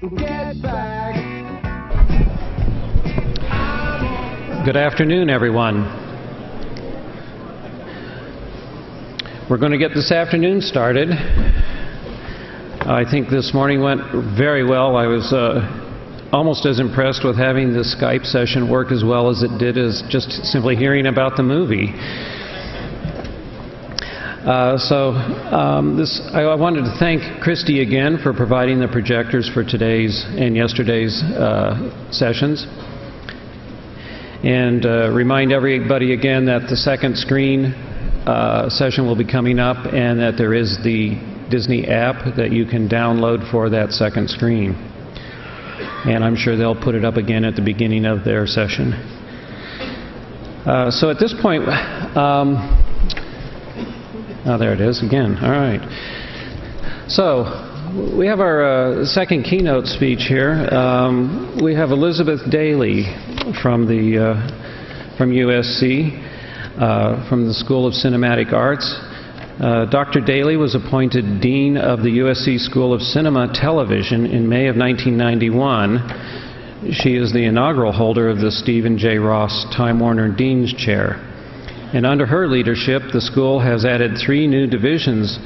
Get back. Good afternoon, everyone. We're going to get this afternoon started. I think this morning went very well. I was almost as impressed with having the Skype session work as well as it did as just simply hearing about the movie. I wanted to thank Christy again for providing the projectors for today's and yesterday's sessions. And remind everybody again that the second screen session will be coming up and that there is the Disney app that you can download for that second screen. And I'm sure they'll put it up again at the beginning of their session. So at this point, oh, there it is again. All right. So we have our second keynote speech here. We have Elizabeth Daley from USC, from the School of Cinematic Arts. Dr. Daley was appointed Dean of the USC School of Cinema Television in May of 1991. She is the inaugural holder of the Stephen J. Ross Time Warner Dean's Chair. And under her leadership, the school has added 3 new divisions: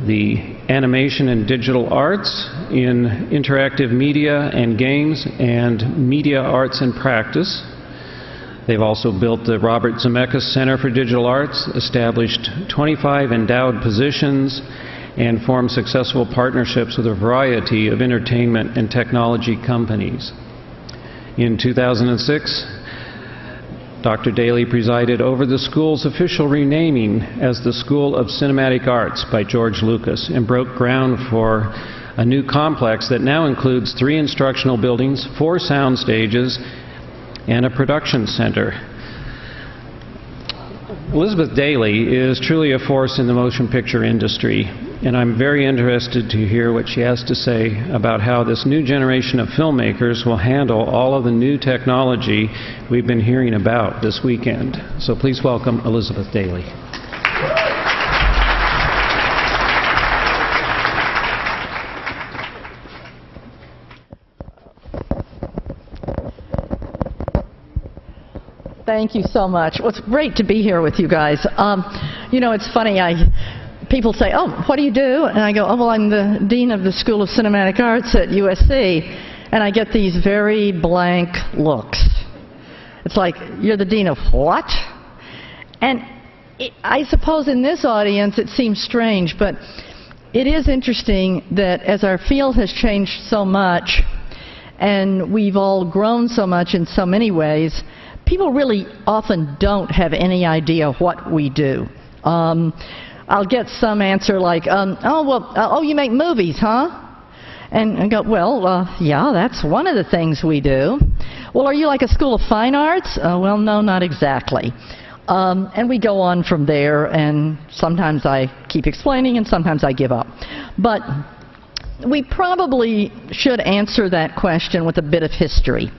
the Animation and Digital Arts, in Interactive Media and Games, and Media Arts and Practice. They've also built the Robert Zemeckis Center for Digital Arts, established 25 endowed positions, and formed successful partnerships with a variety of entertainment and technology companies. In 2006, Dr. Daley presided over the school's official renaming as the School of Cinematic Arts by George Lucas and broke ground for a new complex that now includes 3 instructional buildings, 4 sound stages, and a production center. Elizabeth Daley is truly a force in the motion picture industry, and I'm very interested to hear what she has to say about how this new generation of filmmakers will handle all of the new technology we've been hearing about this weekend. So please welcome Elizabeth Daley. Thank you so much. Well, it's great to be here with you guys. You know, it's funny, people say, "Oh, what do you do?" And I go, "Oh, well, I'm the Dean of the School of Cinematic Arts at USC." And I get these very blank looks. It's like, "You're the Dean of what?" And I suppose in this audience it seems strange, but it is interesting that as our field has changed so much and we've all grown so much in so many ways, people really often don't have any idea what we do. I'll get some answer like, oh, you make movies, huh? And I go, well, yeah, that's one of the things we do. Well, are you like a school of fine arts? Well, no, not exactly. And we go on from there, and sometimes I keep explaining, and sometimes I give up. But we probably should answer that question with a bit of history.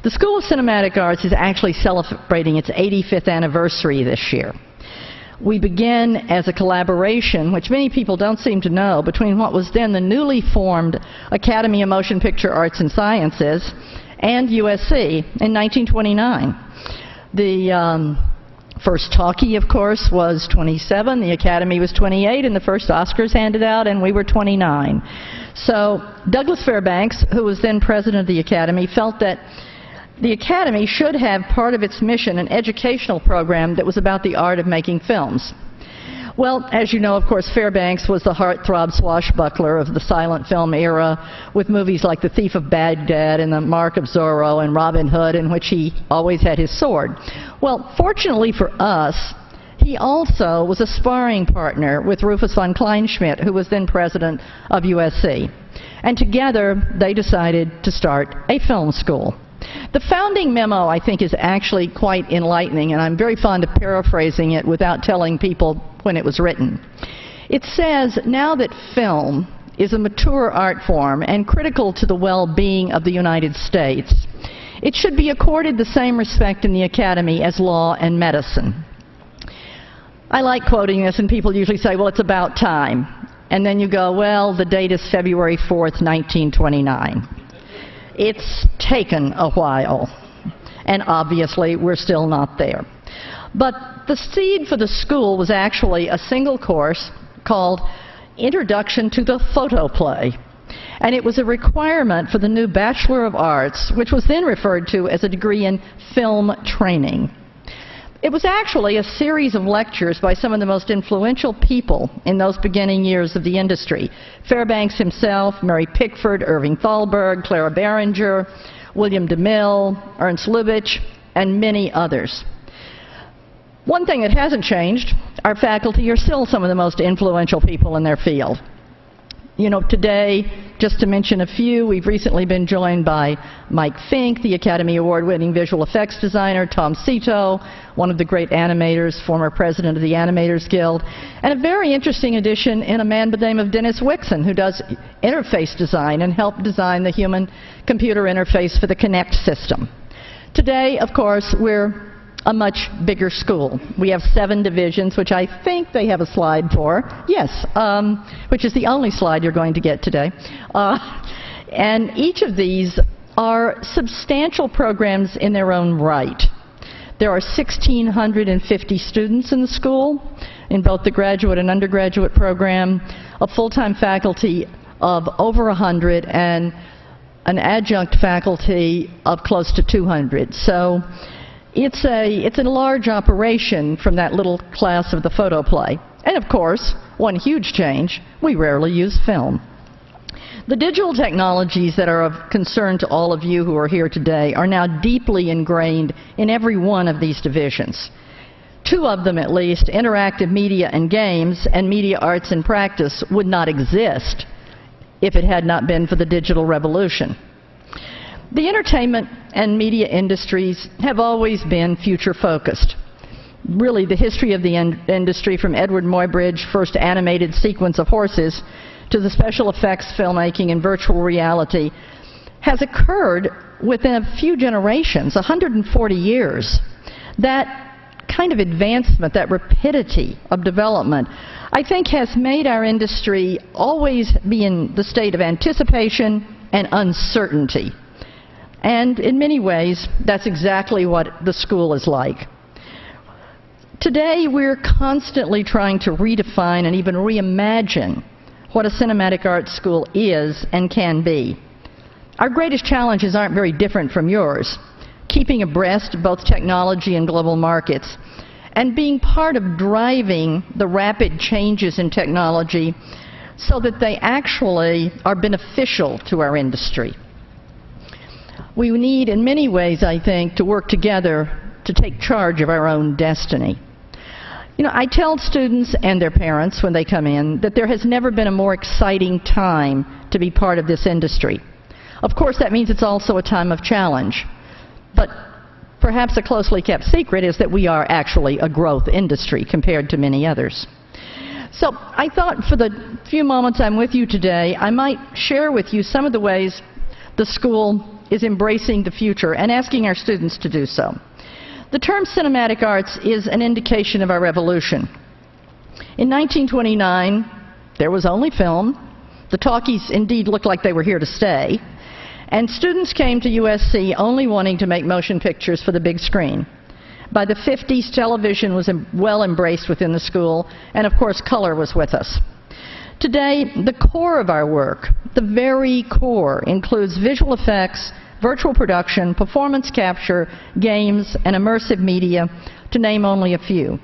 The School of Cinematic Arts is actually celebrating its 85th anniversary this year. We began as a collaboration, which many people don't seem to know, between what was then the newly formed Academy of Motion Picture Arts and Sciences and USC in 1929. The first talkie, of course, was 27, the Academy was 28, and the first Oscars handed out, and we were 29. So Douglas Fairbanks, who was then president of the Academy, felt that the Academy should have part of its mission an educational program that was about the art of making films. Well, as you know, of course, Fairbanks was the heartthrob swashbuckler of the silent film era, with movies like The Thief of Baghdad and The Mark of Zorro and Robin Hood, in which he always had his sword. Well, fortunately for us, he also was a sparring partner with Rufus von Kleinschmidt, who was then president of USC. And together, they decided to start a film school. The founding memo, I think, is actually quite enlightening, and I'm very fond of paraphrasing it without telling people when it was written. It says, now that film is a mature art form and critical to the well-being of the United States, it should be accorded the same respect in the Academy as law and medicine. I like quoting this, and people usually say, well, it's about time. and then you go, well, the date is February 4th, 1929. It's taken a while, and obviously we're still not there. But the seed for the school was actually a single course called Introduction to the Photoplay. And it was a requirement for the new Bachelor of Arts, which was then referred to as a degree in film training. It was actually a series of lectures by some of the most influential people in those beginning years of the industry. Fairbanks himself, Mary Pickford, Irving Thalberg, Clara Barringer, William DeMille, Ernst Lubitsch, and many others. One thing that hasn't changed, our faculty are still some of the most influential people in their field. You know, today, just to mention a few, we've recently been joined by Mike Fink, the Academy Award-winning visual effects designer, Tom Cito, one of the great animators, former president of the Animators Guild, and a very interesting addition in a man by the name of Dennis Wixon, who does interface design and helped design the human-computer interface for the Kinect system. Today, of course, we're a much bigger school. We have 7 divisions, which I think they have a slide for. Yes, which is the only slide you're going to get today. And each of these are substantial programs in their own right. There are 1,650 students in the school, in both the graduate and undergraduate program, a full-time faculty of over 100, and an adjunct faculty of close to 200. So it's a large operation from that little class of the photoplay. And of course, one huge change, we rarely use film. The digital technologies that are of concern to all of you who are here today are now deeply ingrained in every one of these divisions. 2 of them, at least, interactive media and games, and media arts and practice, would not exist if it had not been for the digital revolution. The entertainment and media industries have always been future-focused. Really, the history of the industry, from Edward Muybridge's first animated sequence of horses to the special effects filmmaking and virtual reality, has occurred within a few generations, 140 years. That kind of advancement, that rapidity of development, I think has made our industry always be in the state of anticipation and uncertainty. And in many ways, that's exactly what the school is like. Today, we're constantly trying to redefine and even reimagine what a cinematic arts school is and can be. Our greatest challenges aren't very different from yours. Keeping abreast of both technology and global markets, and being part of driving the rapid changes in technology so that they actually are beneficial to our industry. We need, in many ways, I think, to work together to take charge of our own destiny. You know, I tell students and their parents when they come in that there has never been a more exciting time to be part of this industry. Of course, that means it's also a time of challenge. But perhaps a closely kept secret is that we are actually a growth industry compared to many others. So I thought for the few moments I'm with you today, I might share with you some of the ways the school is embracing the future and asking our students to do so. The term cinematic arts is an indication of our revolution. In 1929, there was only film. The talkies indeed looked like they were here to stay. And students came to USC only wanting to make motion pictures for the big screen. By the 50s, television was well embraced within the school, and of course, color was with us. Today, the core of our work, the very core, includes visual effects, virtual production, performance capture, games, and immersive media, to name only a few.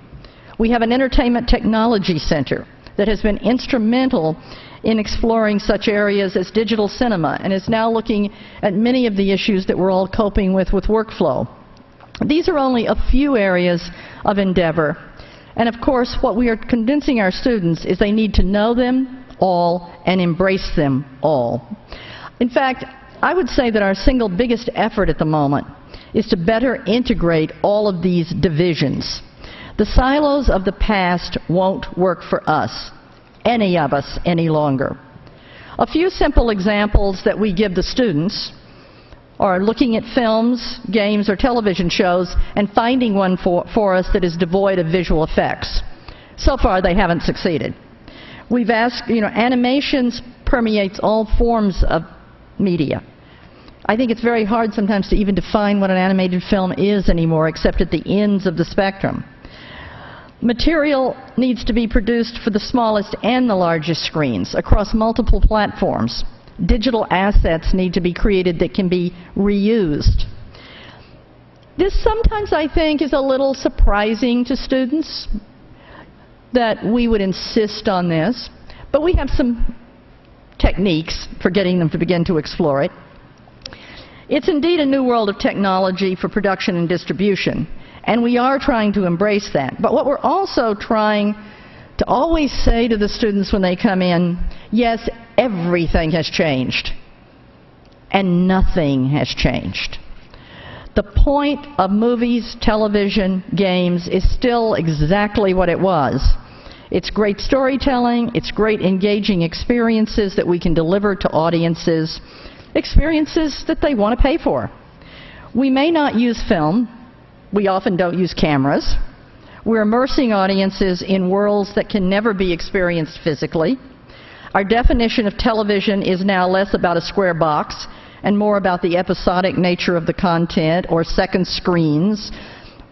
We have an entertainment technology center that has been instrumental in exploring such areas as digital cinema and is now looking at many of the issues that we're all coping with workflow. These are only a few areas of endeavor. And of course, what we are convincing our students is they need to know them all and embrace them all. In fact, I would say that our single biggest effort at the moment is to better integrate all of these divisions. The silos of the past won't work for us, any of us, any longer. A few simple examples that we give the students are looking at films, games, or television shows and finding one for us that is devoid of visual effects. So far, they haven't succeeded. We've asked, animations permeates all forms of media. I think it's very hard sometimes to even define what an animated film is anymore, except at the ends of the spectrum. Material needs to be produced for the smallest and the largest screens across multiple platforms. Digital assets need to be created that can be reused. This sometimes, I think, is a little surprising to students that we would insist on this, but we have some techniques for getting them to begin to explore it. It's indeed a new world of technology for production and distribution, and we are trying to embrace that. But what we're also trying to always say to the students when they come in, yes, everything has changed, and nothing has changed. The point of movies, television, games is still exactly what it was. It's great storytelling, it's great engaging experiences that we can deliver to audiences, experiences that they want to pay for. We may not use film. We often don't use cameras. We're immersing audiences in worlds that can never be experienced physically. Our definition of television is now less about a square box and more about the episodic nature of the content or second screens.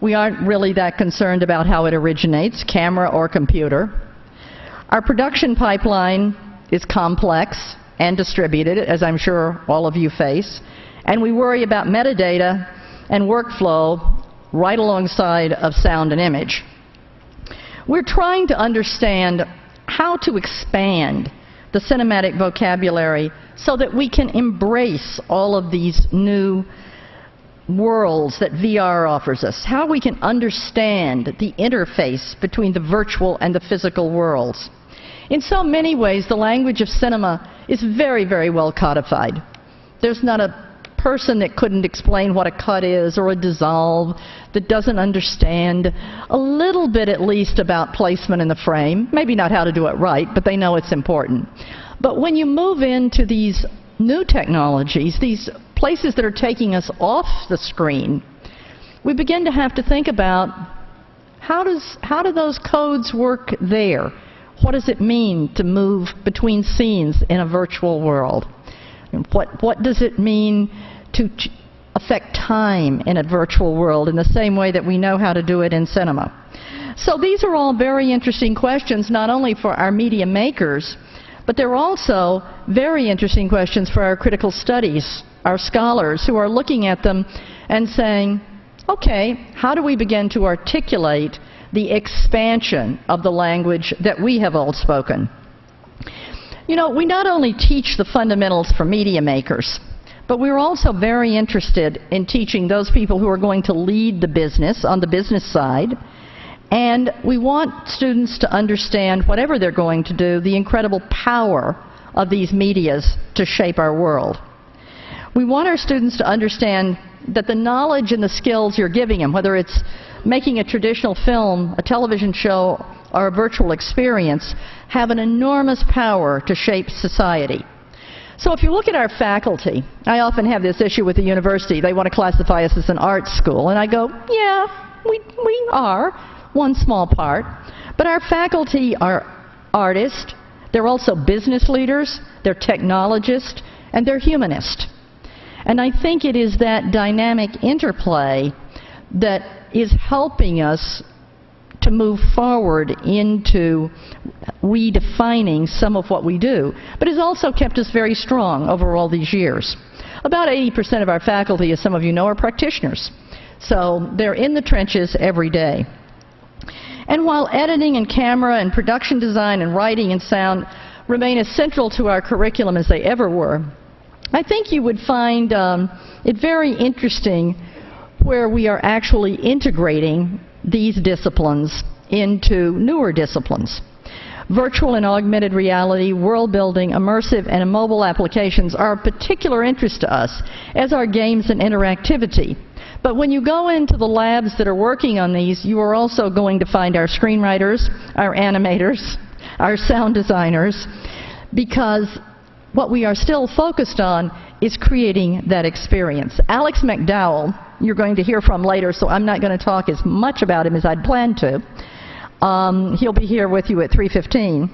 We aren't really that concerned about how it originates, camera or computer. Our production pipeline is complex and distributed, as I'm sure all of you face, and we worry about metadata and workflow right alongside of sound and image. We're trying to understand how to expand the cinematic vocabulary so that we can embrace all of these new worlds that VR offers us, how we can understand the interface between the virtual and the physical worlds. In so many ways, the language of cinema is very, very well codified. There's not a person that couldn't explain what a cut is or a dissolve, that doesn't understand a little bit at least about placement in the frame. Maybe not how to do it right, but they know it's important. But when you move into these new technologies, these places that are taking us off the screen, we begin to have to think about how do those codes work there? What does it mean to move between scenes in a virtual world? What does it mean to affect time in a virtual world in the same way that we know how to do it in cinema? So these are all very interesting questions, not only for our media makers, but they're also very interesting questions for our critical studies, our scholars who are looking at them and saying, okay, how do we begin to articulate the expansion of the language that we have all spoken? We not only teach the fundamentals for media makers, but we're also very interested in teaching those people who are going to lead the business on the business side. And we want students to understand, whatever they're going to do, the incredible power of these medias to shape our world. We want our students to understand that the knowledge and the skills you're giving them, whether it's making a traditional film, a television show, or a virtual experience, have an enormous power to shape society. So if you look at our faculty, I often have this issue with the university. They want to classify us as an arts school. And I go, yeah, we are, one small part. But our faculty are artists. They're also business leaders. They're technologists. And they're humanists. And I think it is that dynamic interplay that is helping us to move forward into redefining some of what we do, but has also kept us very strong over all these years. About 80% of our faculty, as some of you know, are practitioners. So they're in the trenches every day. And while editing and camera and production design and writing and sound remain as central to our curriculum as they ever were, I think you would find it very interesting where we are actually integrating these disciplines into newer disciplines. Virtual and augmented reality, world building, immersive and mobile applications are of particular interest to us, as are games and interactivity. But when you go into the labs that are working on these, you are also going to find our screenwriters, our animators, our sound designers, because what we are still focused on is creating that experience. Alex McDowell, you're going to hear from later, so I'm not going to talk as much about him as I'd planned to. He'll be here with you at 3:15.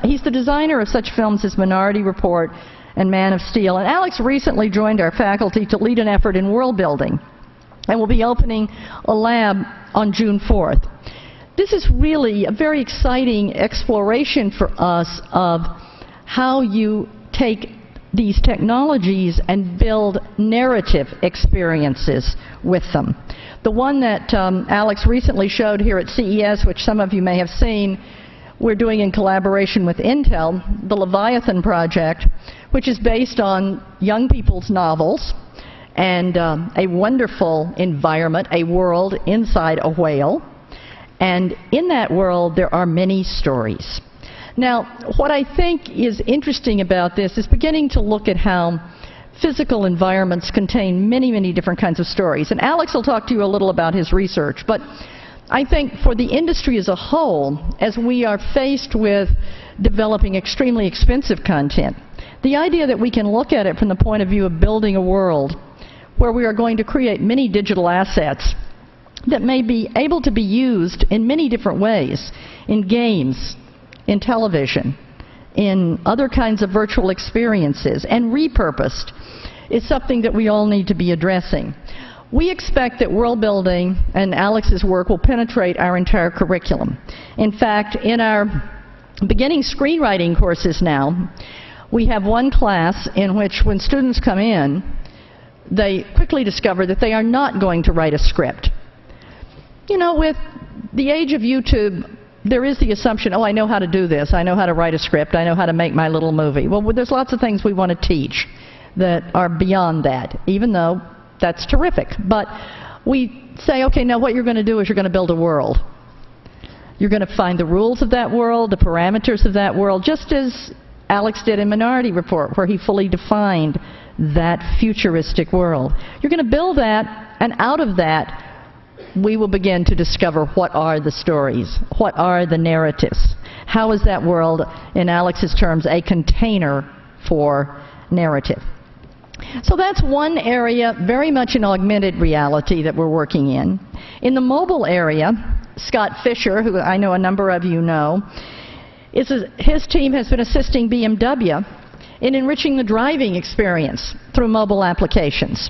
He's the designer of such films as Minority Report and Man of Steel. And Alex recently joined our faculty to lead an effort in world building, and will be opening a lab on June 4th. This is really a very exciting exploration for us of how you take these technologies and build narrative experiences with them. The one that Alex recently showed here at CES, which some of you may have seen, we're doing in collaboration with Intel, the Leviathan project, which is based on young people's novels and a wonderful environment, a world inside a whale. And in that world, there are many stories. Now, what I think is interesting about this is beginning to look at how physical environments contain many, many different kinds of stories. And Alex will talk to you a little about his research. But I think for the industry as a whole, as we are faced with developing extremely expensive content, the idea that we can look at it from the point of view of building a world where we are going to create many digital assets that may be able to be used in many different ways, in games, in television, in other kinds of virtual experiences, and repurposed, is something that we all need to be addressing. We expect that world building and Alex's work will penetrate our entire curriculum. In fact, in our beginning screenwriting courses now, we have one class in which when students come in, they quickly discover that they are not going to write a script. You know, with the age of YouTube, there is the assumption, oh, I know how to do this, I know how to write a script, I know how to make my little movie. Well, there's lots of things we want to teach that are beyond that, even though that's terrific. But we say, okay, now what you're going to do is you're going to build a world. You're going to find the rules of that world, the parameters of that world, just as Alex did in Minority Report, where he fully defined that futuristic world. You're going to build that, and out of that, we will begin to discover what are the stories, what are the narratives. How is that world, in Alex's terms, a container for narrative? So that's one area very much in augmented reality that we're working in. In the mobile area, Scott Fisher, who I know a number of you know, his team has been assisting BMW in enriching the driving experience through mobile applications.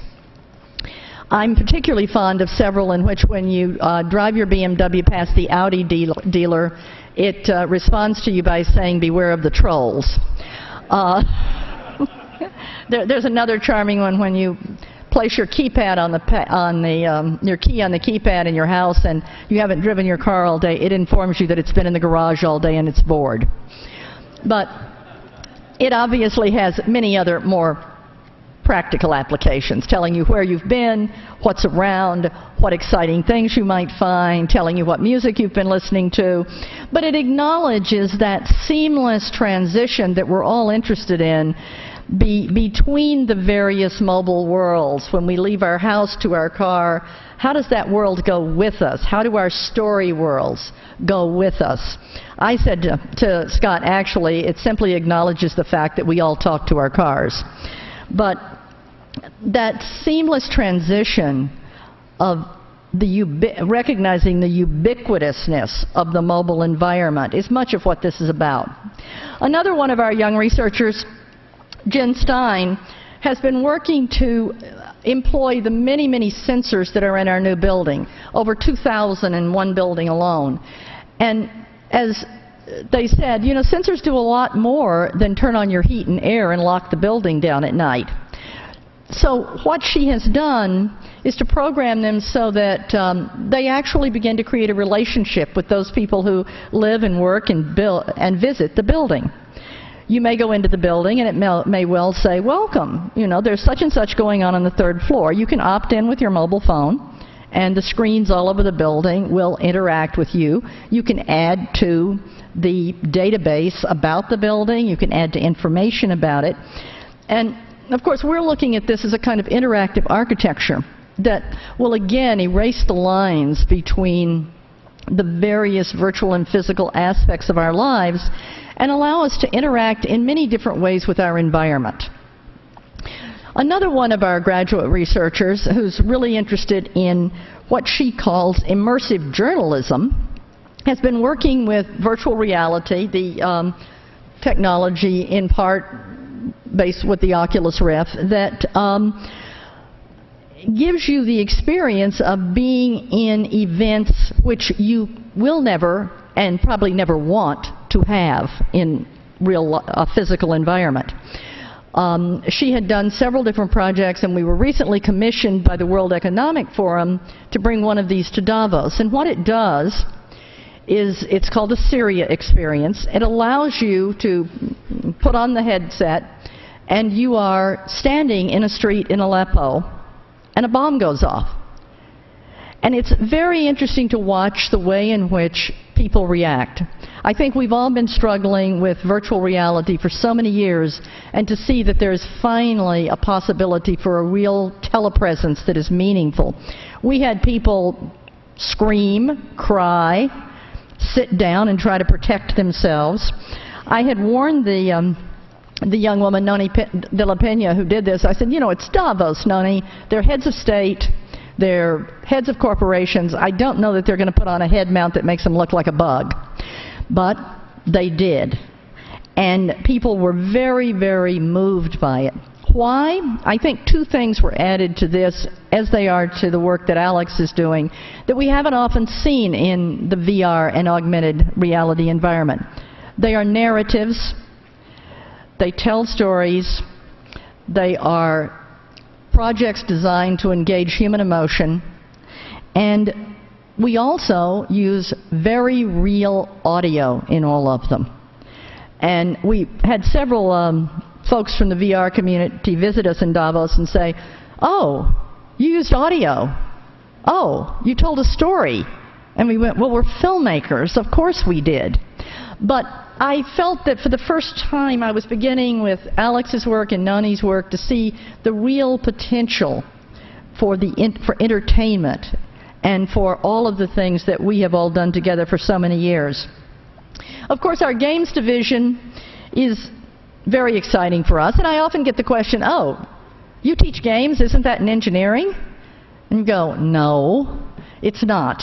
I'm particularly fond of several in which when you drive your BMW past the Audi dealer, it responds to you by saying, "Beware of the trolls." There's another charming one when you place your keypad your key on the keypad in your house and you haven't driven your car all day. It informs you that it's been in the garage all day and it's bored. But it obviously has many other more practical applications, telling you where you've been, what's around, what exciting things you might find, telling you what music you've been listening to. But it acknowledges that seamless transition that we're all interested in between the various mobile worlds. When we leave our house to our car, how does that world go with us? How do our story worlds go with us? I said to Scott, actually, it simply acknowledges the fact that we all talk to our cars. But that seamless transition of recognizing the ubiquitousness of the mobile environment is much of what this is about. Another one of our young researchers, Jen Stein, has been working to employ the many, many sensors that are in our new building, over 2,000 in one building alone. And as they said, you know, sensors do a lot more than turn on your heat and air and lock the building down at night. So what she has done is to program them so that they actually begin to create a relationship with those people who live and work and visit the building. You may go into the building and it may well say, welcome, you know, there's such and such going on the third floor. You can opt in with your mobile phone and the screens all over the building will interact with you. You can add to the database about the building. You can add to information about it. And of course, we're looking at this as a kind of interactive architecture that will again erase the lines between the various virtual and physical aspects of our lives and allow us to interact in many different ways with our environment. Another one of our graduate researchers who's really interested in what she calls immersive journalism has been working with virtual reality, the technology in part based with the Oculus Rift, that gives you the experience of being in events which you will never and probably never want to have in a physical environment. She had done several different projects, and we were recently commissioned by the World Economic Forum to bring one of these to Davos. And what it does is, it's called a Syria experience. It allows you to put on the headset, and you are standing in a street in Aleppo, and a bomb goes off. And it's very interesting to watch the way in which people react. I think we've all been struggling with virtual reality for so many years, and to see that there's finally a possibility for a real telepresence that is meaningful. We had people scream, cry, sit down and try to protect themselves. I had warned the young woman, Noni de la Pena, who did this. I said, you know, it's Davos, Noni. They're heads of state. They're heads of corporations. I don't know that they're going to put on a head mount that makes them look like a bug. But they did. And people were very, very moved by it. Why? I think two things were added to this, as they are to the work that Alex is doing, that we haven't often seen in the VR and augmented reality environment. They are narratives. They tell stories. They are projects designed to engage human emotion. And we also use very real audio in all of them. And we had several folks from the VR community visit us in Davos and say, oh, you used audio. Oh, you told a story. And we went, well, we're filmmakers. Of course we did. But I felt that for the first time I was beginning with Alex's work and Noni's work to see the real potential for entertainment and for all of the things that we have all done together for so many years. Of course, our games division is very exciting for us, and I often get the question, oh, you teach games, isn't that in engineering? And you go, no, it's not.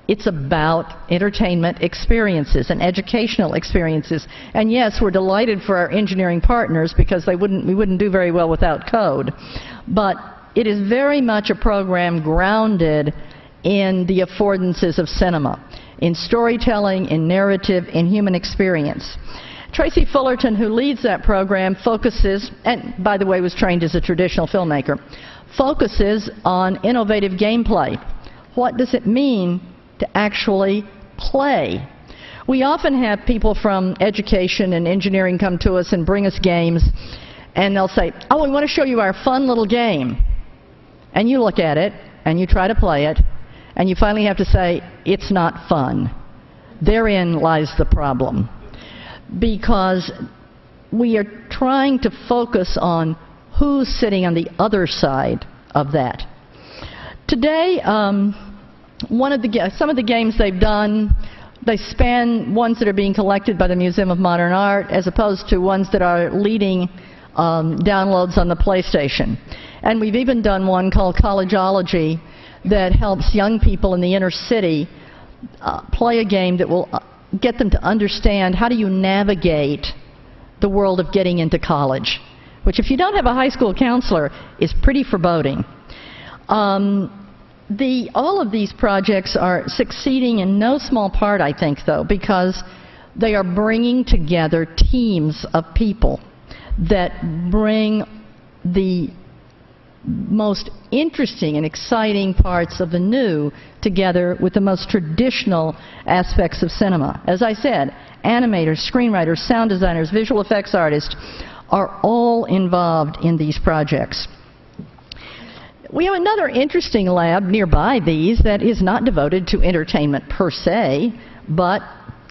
It's about entertainment experiences and educational experiences. And yes, we're delighted for our engineering partners, because we wouldn't do very well without code. But it is very much a program grounded in the affordances of cinema, in storytelling, in narrative, in human experience. Tracy Fullerton, who leads that program, focuses, and by the way was trained as a traditional filmmaker, focuses on innovative gameplay. What does it mean to actually play? We often have people from education and engineering come to us and bring us games, and they'll say, oh, we want to show you our fun little game. And you look at it, and you try to play it, and you finally have to say, it's not fun. Therein lies the problem. Because we are trying to focus on who's sitting on the other side of that. Today, some of the games they've done, they span ones that are being collected by the Museum of Modern Art as opposed to ones that are leading downloads on the PlayStation. And we've even done one called Collegeology that helps young people in the inner city play a game that will get them to understand how do you navigate the world of getting into college, which if you don't have a high school counselor is pretty foreboding. All of these projects are succeeding in no small part, I think, though, because they are bringing together teams of people that bring the most interesting and exciting parts of the new together with the most traditional aspects of cinema. As I said, animators, screenwriters, sound designers, visual effects artists are all involved in these projects. We have another interesting lab nearby these that is not devoted to entertainment per se, but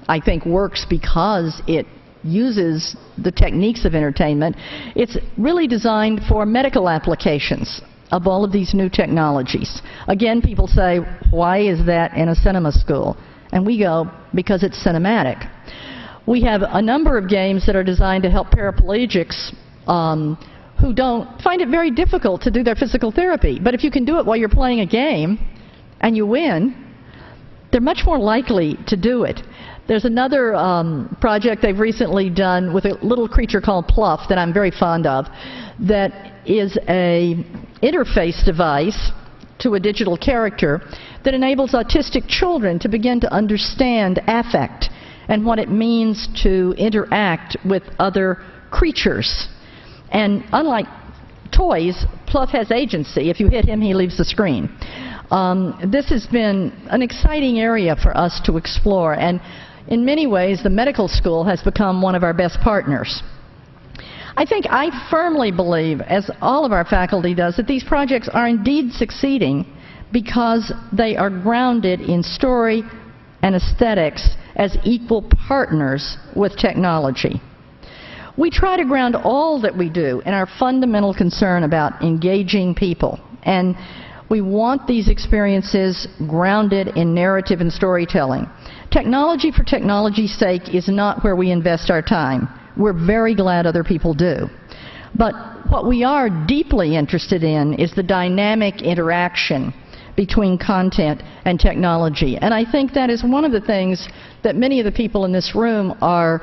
I think works because it uses the techniques of entertainment. It's really designed for medical applications of all of these new technologies. Again, people say, why is that in a cinema school? And we go, because it's cinematic. We have a number of games that are designed to help paraplegics who don't find it very difficult to do their physical therapy. But if you can do it while you're playing a game and you win, they're much more likely to do it. There's another project they've recently done with a little creature called Pluff that I'm very fond of, that is a interface device to a digital character that enables autistic children to begin to understand affect and what it means to interact with other creatures. And unlike toys, Pluff has agency. If you hit him, he leaves the screen. This has been an exciting area for us to explore, and in many ways the medical school has become one of our best partners. I firmly believe, as all of our faculty does, that these projects are indeed succeeding because they are grounded in story and aesthetics as equal partners with technology. We try to ground all that we do in our fundamental concern about engaging people, and we want these experiences grounded in narrative and storytelling. Technology for technology's sake is not where we invest our time. We're very glad other people do. But what we are deeply interested in is the dynamic interaction between content and technology. And I think that is one of the things that many of the people in this room are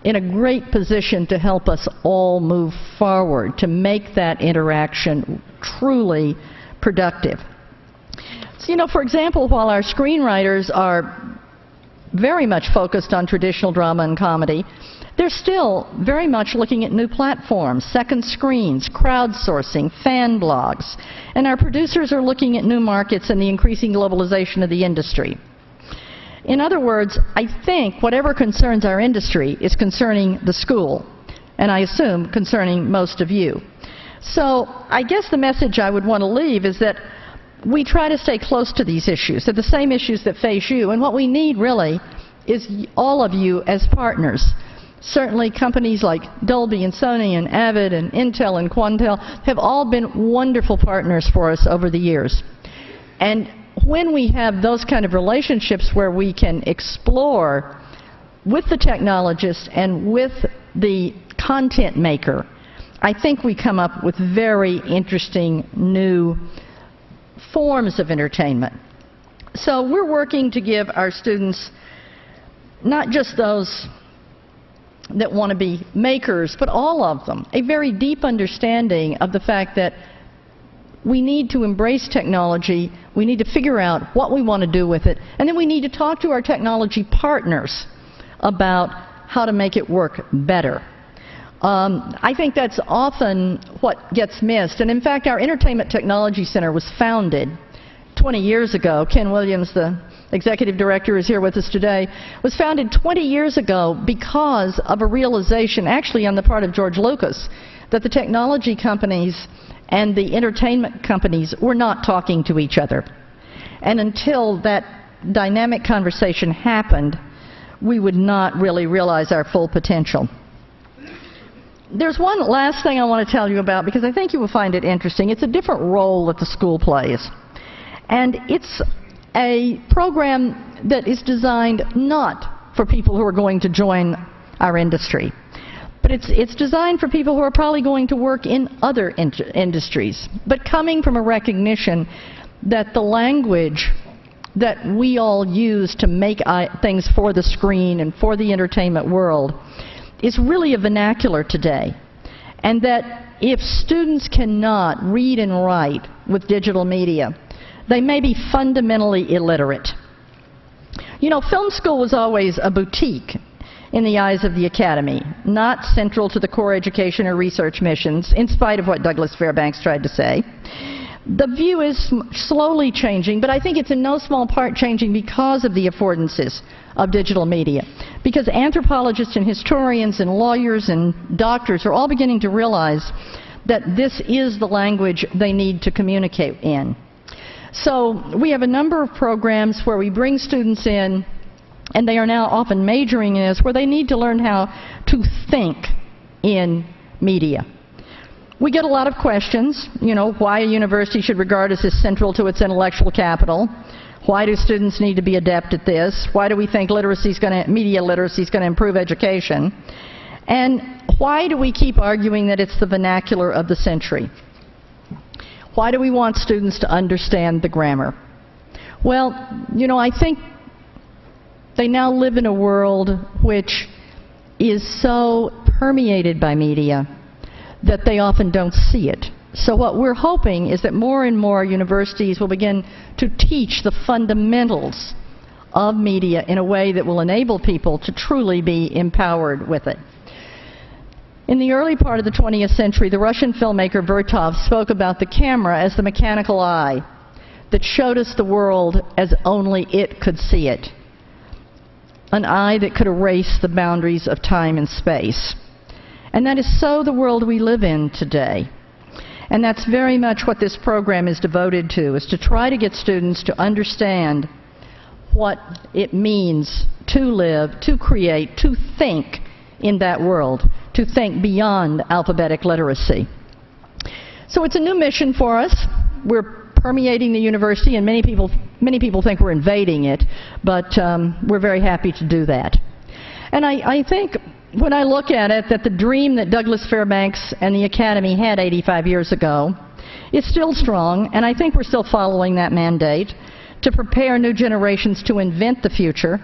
in a great position to help us all move forward, to make that interaction truly productive. So, for example, while our screenwriters are very much focused on traditional drama and comedy, they're still very much looking at new platforms, second screens, crowdsourcing, fan blogs. And our producers are looking at new markets and the increasing globalization of the industry. In other words, I think whatever concerns our industry is concerning the school, and I assume concerning most of you. So I guess the message I would want to leave is that we try to stay close to these issues. They're the same issues that face you, and what we need really is all of you as partners. Certainly companies like Dolby and Sony and Avid and Intel and Quantel have all been wonderful partners for us over the years. And when we have those kind of relationships where we can explore with the technologist and with the content maker, I think we come up with very interesting new forms of entertainment. So we're working to give our students, not just those that want to be makers, but all of them, a very deep understanding of the fact that we need to embrace technology, we need to figure out what we want to do with it, and then we need to talk to our technology partners about how to make it work better. I think that's often what gets missed, and in fact our Entertainment Technology Center was founded 20 years ago. Ken Williams, the executive director, is here with us today. Was founded 20 years ago because of a realization, actually on the part of George Lucas, that the technology companies and the entertainment companies were not talking to each other. And until that dynamic conversation happened, we would not really realize our full potential. There's one last thing I want to tell you about because I think you will find it interesting. It's a different role that the school plays. And it's a program that is designed not for people who are going to join our industry, but it's designed for people who are probably going to work in other industries, but coming from a recognition that the language that we all use to make things for the screen and for the entertainment world is really a vernacular today, and that if students cannot read and write with digital media, they may be fundamentally illiterate. Film school was always a boutique in the eyes of the academy, not central to the core education or research missions, in spite of what Douglas Fairbanks tried to say. The view is slowly changing, but I think it's in no small part changing because of the affordances of digital media. Because anthropologists and historians and lawyers and doctors are all beginning to realize that this is the language they need to communicate in. So we have a number of programs where we bring students in, and they are now often majoring in this, where they need to learn how to think in media. We get a lot of questions, why a university should regard us as central to its intellectual capital. Why do students need to be adept at this? Why do we think media literacy is going to improve education? And why do we keep arguing that it's the vernacular of the century? Why do we want students to understand the grammar? Well, I think they now live in a world which is so permeated by media that they often don't see it. So what we're hoping is that more and more universities will begin to teach the fundamentals of media in a way that will enable people to truly be empowered with it. In the early part of the 20th century, the Russian filmmaker Vertov spoke about the camera as the mechanical eye that showed us the world as only it could see it, an eye that could erase the boundaries of time and space. And that is so the world we live in today. And that's very much what this program is devoted to, is to try to get students to understand what it means to live, to create, to think in that world, to think beyond alphabetic literacy. So it's a new mission for us. We're permeating the university, and many people think we're invading it, but we're very happy to do that. And I think when I look at it, that the dream that Douglas Fairbanks and the Academy had 85 years ago is still strong, and I think we're still following that mandate to prepare new generations to invent the future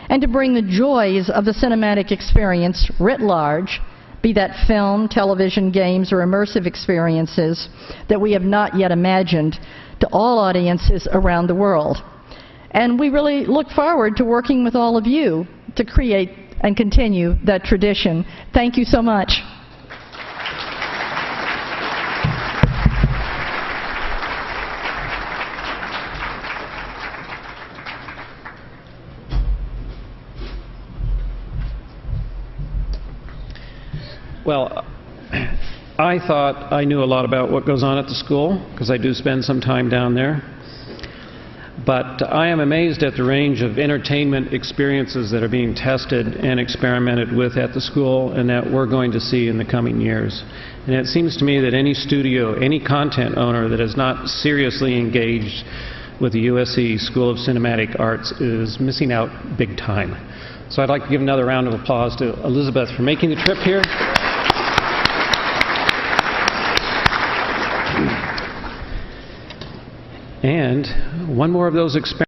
and to bring the joys of the cinematic experience writ large, be that film, television, games, or immersive experiences that we have not yet imagined, to all audiences around the world. And we really look forward to working with all of you to create and continue that tradition. Thank you so much. Well, I thought I knew a lot about what goes on at the school, because I do spend some time down there. But I am amazed at the range of entertainment experiences that are being tested and experimented with at the school and that we're going to see in the coming years. And it seems to me that any studio, any content owner that is not seriously engaged with the USC School of Cinematic Arts is missing out big time. So I'd like to give another round of applause to Elizabeth for making the trip here. And one more of those experiments.